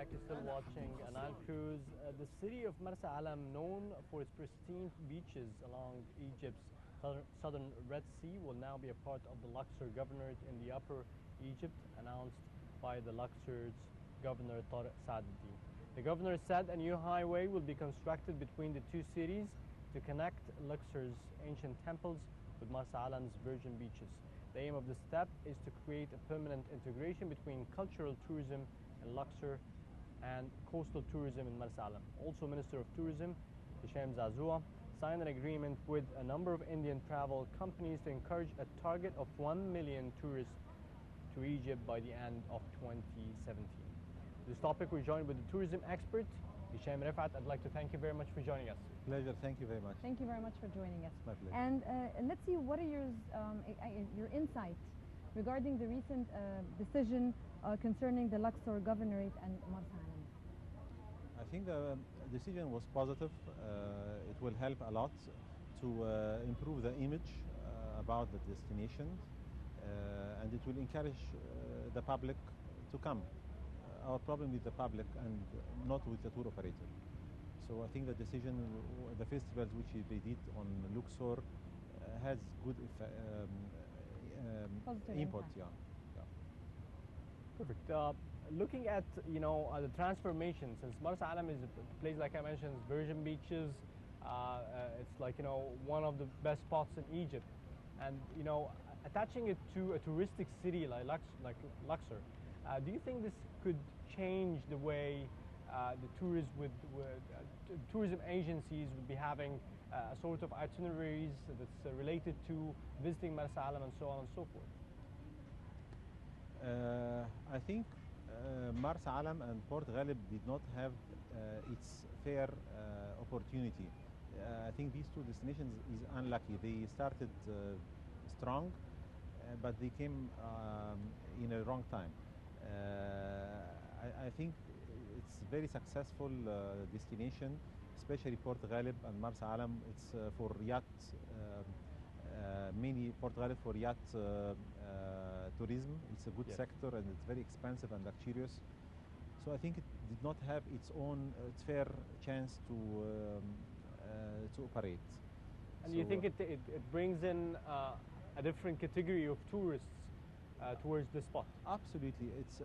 back. You're still watching a Nile Cruise. The city of Marsa Alam, known for its pristine beaches along Egypt's southern Red Sea, will now be a part of the Luxor Governorate in the Upper Egypt, announced by the Luxor's Governor Tariq Saaduddin. The governor said a new highway will be constructed between the two cities to connect Luxor's ancient temples with Marsa Alam's virgin beaches. The aim of the step is to create a permanent integration between cultural tourism in Luxor and coastal tourism in Marsa Alam. Also, Minister of Tourism Hisham Zazua signed an agreement with a number of Indian travel companies to encourage a target of 1 million tourists to Egypt by the end of 2017. This topic, we're joined with the tourism expert Hisham Rifat. I'd like to thank you very much for joining us. Pleasure. Thank you very much. Thank you very much for joining us. My pleasure. And let's see, what are your insight regarding the recent decision concerning the Luxor Governorate and Marsa Alam? I think the decision was positive. It will help a lot to improve the image about the destination, and it will encourage the public to come. Our problem with the public and not with the tour operator. So I think the decision, the festivals which they did on Luxor has good input. Yeah. Perfect. Looking at the transformation, since Marsa Alam is a place, like I mentioned, virgin beaches. It's like one of the best spots in Egypt, and attaching it to a touristic city like Luxor. Do you think this could change the way the tourism agencies would be having a sort of itineraries that's related to visiting Marsa Alam and so on and so forth? I think Marsa Alam and Port Ghalib did not have its fair opportunity. I think these two destinations is unlucky. They started strong, but they came in a wrong time. I think it's a very successful destination, especially Port Ghalib and Marsa Alam. It's for yacht, mainly Port Ghalib for yacht tourism. It's a good sector and it's very expensive and luxurious. So I think it did not have its fair chance to operate. And so, you think it brings in a different category of tourists towards the spot? Absolutely. It's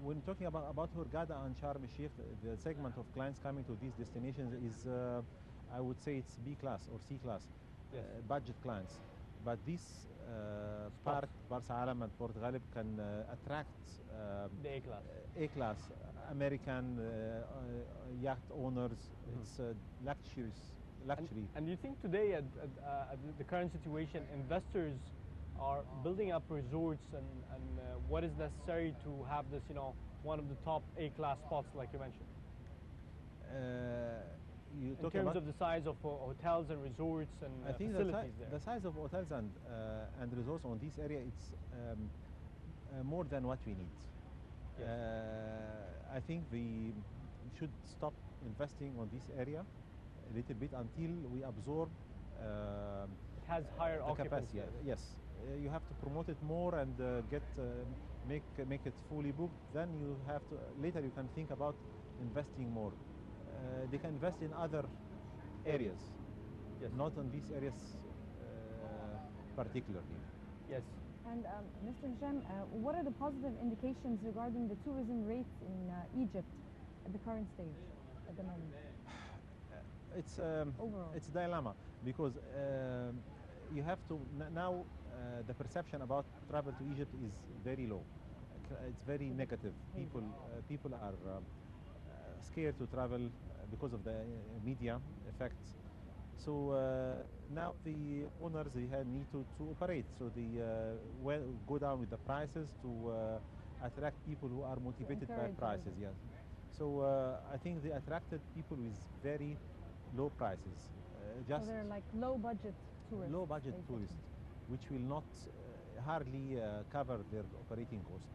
when talking about Hurghada and Sharm el-Sheikh, the segment of clients coming to these destinations is, I would say, it's B class or C class, budget clients. But this part, Marsa Alam and Port Ghalib, can attract the A class. A class, American yacht owners. It's luxury. And you think today, at the current situation, investors are building up resorts and what is necessary to have this, one of the top A-class spots, like you mentioned? In terms of the size of hotels and resorts and I think facilities there. The size of hotels and resorts on this area, it's more than what we need. Yes. I think we should stop investing on this area a little bit until we absorb it has higher occupancy. Capacity. Yes. You have to promote it more and make it fully booked. Then you have to later you can think about investing more. They can invest in other areas, not in these areas particularly. Yes. And Mr. Hisham, what are the positive indications regarding the tourism rates in Egypt at the current stage, at the moment? It's overall. It's a dilemma because you have to now. The perception about travel to Egypt is very low. It's very negative. People are scared to travel because of the media effects. So now the owners need to operate. So they go down with the prices to attract people who are motivated by prices. Yes. So I think they attracted people with very low prices. So they're like low budget tourists. Low budget tourists, which will not hardly cover their operating cost.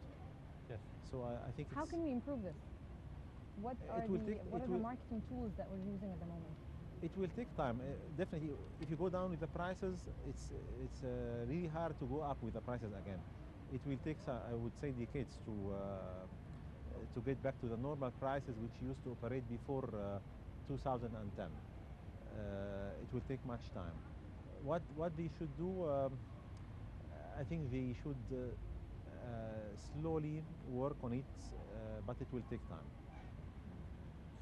Yes. So I think. How can we improve this? What are the marketing tools that we're using at the moment? It will take time. Definitely, if you go down with the prices, it's really hard to go up with the prices again. It will take, I would say, decades to get back to the normal prices which used to operate before 2010. It will take much time. What they should do, I think they should slowly work on it, but it will take time.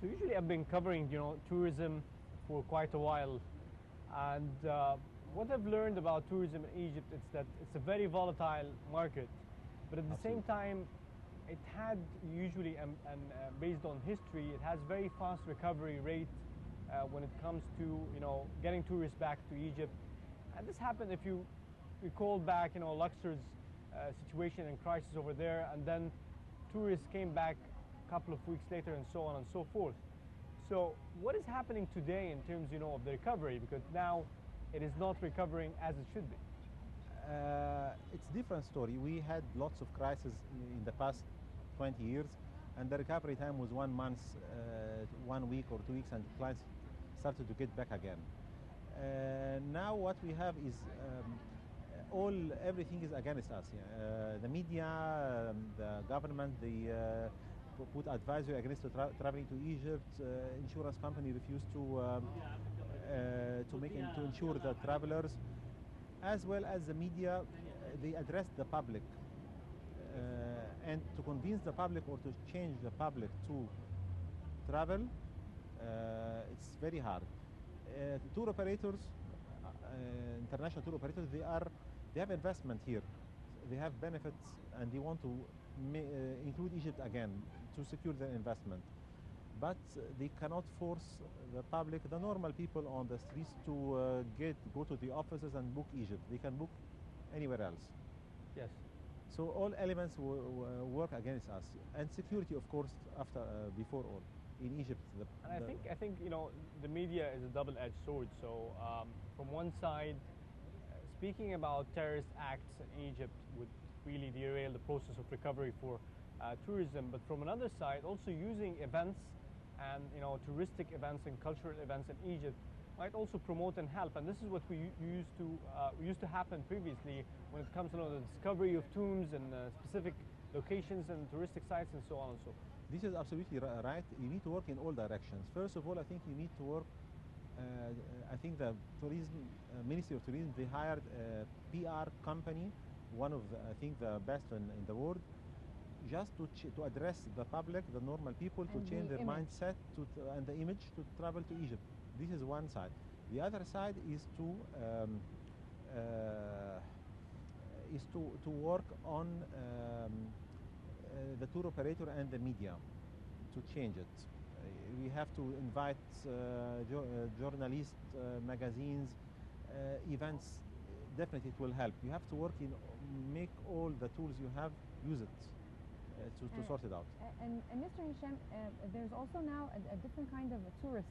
So usually I've been covering, tourism for quite a while, and what I've learned about tourism in Egypt is that it's a very volatile market, but at the same time, it had usually, and based on history, it has very fast recovery rate when it comes to getting tourists back to Egypt. And this happened, if you recall back, Luxor's situation and crisis over there, and then tourists came back a couple of weeks later, and so on and so forth. So what is happening today in terms, of the recovery? Because now it is not recovering as it should be. It's a different story. We had lots of crises in the past 20 years, and the recovery time was 1 month, 1 week or 2 weeks, and clients started to get back again. Now what we have is everything is against us. The media, the government, they put advisory against traveling to Egypt. Insurance company refused to insure the travelers, as well as the media. They address the public, and to convince the public or to change the public to travel, it's very hard. Tour operators, international tour operators, they have investment here. They have benefits, and they want to include Egypt again to secure their investment. But they cannot force the public, the normal people on the streets, to go to the offices and book Egypt. They can book anywhere else. Yes. So all elements work against us, and security, of course, before all. In Egypt, I think the media is a double-edged sword. So from one side, speaking about terrorist acts in Egypt would really derail the process of recovery for tourism. But from another side, also using events and touristic events and cultural events in Egypt might also promote and help. And this is what we used to happen previously when it comes to the discovery of tombs and specific locations and touristic sites and so on and so forth. This is absolutely right. You need to work in all directions. First of all, I think you need to work. I think the Ministry of Tourism, they hired a PR company, one of the best in the world, just to address the public, the normal people, to change their mindset and the image to travel to Egypt. This is one side. The other side is to work on the tour operator and the media to change it. We have to invite journalists, magazines, events. Definitely it will help. You have to work make all the tools you have, use it to sort it out. And Mr. Hisham, there's also now a different kind of a tourist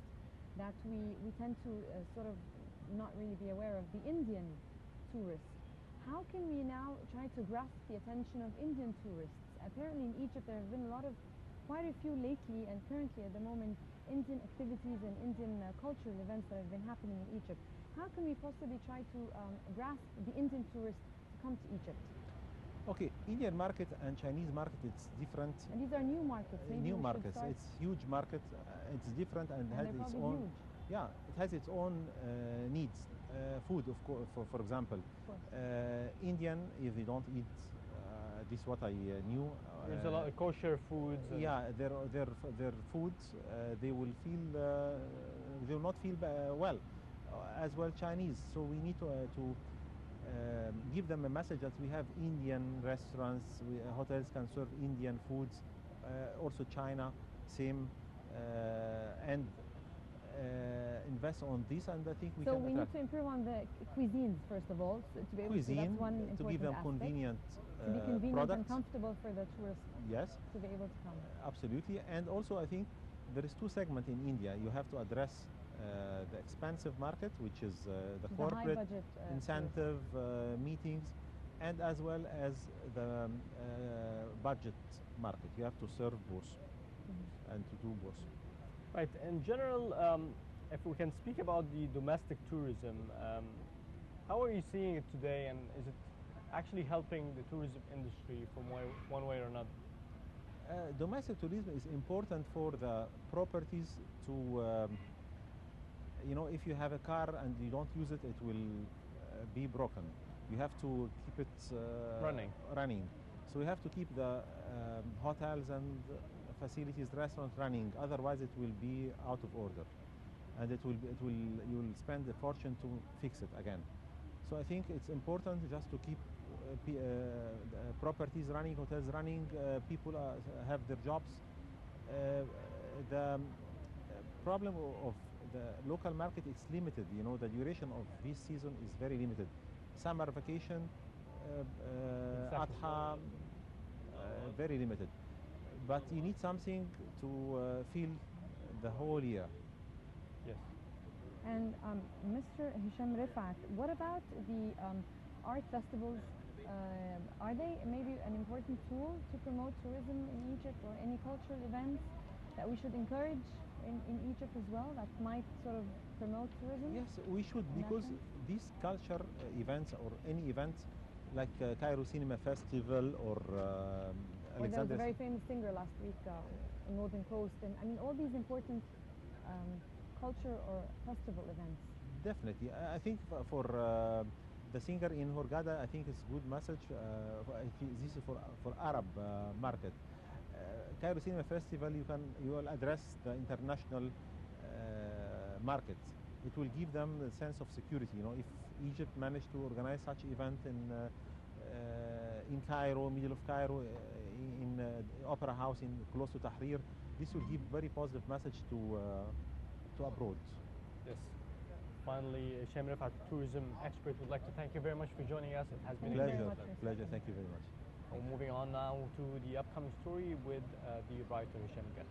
that we tend to sort of not really be aware of, the Indian tourist. How can we now try to grasp the attention of Indian tourists? Apparently in Egypt there have been quite a few lately, and currently at the moment, Indian activities and Indian cultural events that have been happening in Egypt. How can we possibly try to grasp the Indian tourist to come to Egypt? Okay, Indian market and Chinese market, it's different. And these are new markets. New markets. It's huge market. It's different and has its own. Huge. Yeah, it has its own needs. Food, of course. For example, Indian, if they don't eat this, what I knew. There's a lot of kosher foods. Yeah, their foods, they will not feel well. As well, Chinese. So we need to give them a message that we have Indian restaurants, hotels can serve Indian foods, also China, same, and invest on this, and I think we can. So we need to improve on the cuisines first of all, so to be able to. That's one important to give them aspect. convenient to be convenient products. And comfortable for the tourists. Yes. To be able to come. Absolutely, and also I think there is two segments in India. You have to address the expensive market, which is the corporate high budget, incentive meetings, and as well as the budget market. You have to serve both and to do both. Right. In general, if we can speak about the domestic tourism, how are you seeing it today, and is it actually helping the tourism industry from one way or another? Domestic tourism is important for the properties to, if you have a car and you don't use it, it will be broken. You have to keep it running. So you have to keep the hotels and facilities, restaurants running. Otherwise, it will be out of order, and you will spend a fortune to fix it again. So I think it's important just to keep properties running, hotels running, people have their jobs. The problem of the local market is limited. The duration of this season is very limited. Summer vacation, Exactly. Adha, very limited. But you need something to fill the whole year. Yes. And Mr. Hisham Rifat, what about the art festivals? Are they maybe an important tool to promote tourism in Egypt, or any cultural events that we should encourage in Egypt as well, that might sort of promote tourism? Yes, we should, in that because sense? these culture events or any event like Cairo Cinema Festival or Or there was a Alexander. very famous singer last week in Northern Coast, and I mean all these important culture or festival events. Definitely. I think for the singer in Hurghada, I think it's good message. I think this is for Arab market. Cairo Cinema Festival, you will address the international markets. It will give them a sense of security. If Egypt managed to organize such event in Cairo, middle of Cairo, in Opera House in close to Tahrir, this will give very positive message to abroad. Yes. Finally, Hisham Rifat, tourism expert, would like to thank you very much for joining us. It has been Thank you very a Pleasure, much, Mr. pleasure. Hassan. Thank you very much. We're moving on now to the upcoming story with the writer Hisham Rifat.